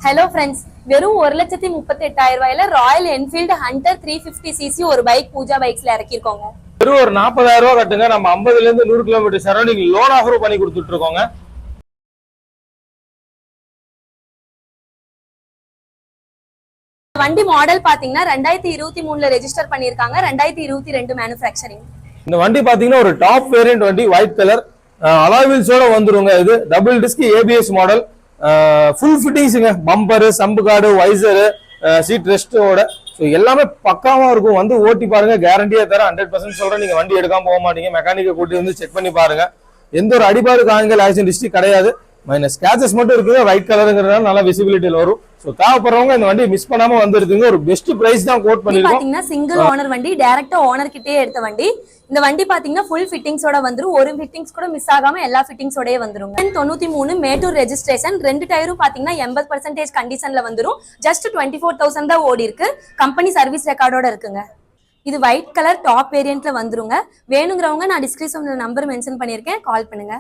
Hello friends, வெறும் 1,38,000 ரூபாயில Royal Enfield Hunter 350cc ஒரு பைக் பூஜா பைக்ஸ்ல இறக்கிருக்கோங்க. வெறும் ஒரு 40,000 ரூபாய் கட்டுங்க, நம்ம 50ல இருந்து 100 கிலோமீட்டர் சரௌண்டிங் லோன் ஆஃபர் பண்ணி கொடுத்துட்டு இருக்கோங்க. வண்டி மாடல் பாத்தீங்கன்னா 2023ல ரெஜிஸ்டர் பண்ணிருக்காங்க. 2022 மேனுஃபேக்சரிங். இந்த வண்டி பாத்தீங்கன்னா ஒரு டாப் வேரியன்ட் வண்டி, ஒயிட் கலர் அலாய் வீல்ஸோட வந்துருங்க. இது double disc ABS model, full ஃபிட்டிங்ஸுங்க. Bumper, sump guard, visor, seat ரெஸ்டோட எல்லாமே பக்காவா இருக்கும். வந்து ஓட்டி பாருங்க, கேரண்டியா தர 100% சொல்றேன். நீங்க வண்டி எடுக்காம போக மாட்டீங்க. மெக்கானிக்கை கூட்டி வந்து செக் பண்ணி பாருங்க. எந்த ஒரு அடிபாடு காயங்கள் ஆக்சிடென்ட் ஹிஸ்டரி கிடையாது. மைனஸ் ஸ்கிராச்சஸ் மட்டும் இருக்குது. ஒயிட் கலருங்கிறதுனால நல்லா விசிபிலிட்டியில் வரும். சோ தேவைப்படுறவங்க இந்த வண்டி மிஸ் பண்ணாம வந்துருக்குங்க. ஒரு பெஸ்ட் பிரைஸ் தான் கோட் பண்ணிருக்கோம். பாத்தீங்கன்னா சிங்கிள் ஓனர் வண்டி, டைரக்டா ஓனர் கிட்டே எடுத்த வண்டி. இந்த வண்டி பாத்தீங்கன்னா ஃபுல் ஃபிட்டிங்ஸோட வந்துரும். ஒரு ஃபிட்டிங்ஸ் கூட மிஸ் ஆகாம எல்லா ஃபிட்டிங்ஸோடயே வந்துரும். 93 மேட்டூர் ரெஜிஸ்ட்ரேஷன். ரெண்டு டயரும் பாத்தீங்கன்னா 80% கண்டிஷன்ல வந்துரும். ஜஸ்ட் 24,000 தான் ஓடி இருக்கு. கம்பெனி சர்வீஸ் ரெக்கார்டோட இருக்குங்க. இது ஒயிட் கலர் டாப் வேரியன்ட்ல வந்துருங்க. வேணுங்கிறவங்க நான் டிஸ்கிரிப்ஷன்ல நம்பர் மென்ஷன் பண்ணிருக்கேன், கால் பண்ணுங்க.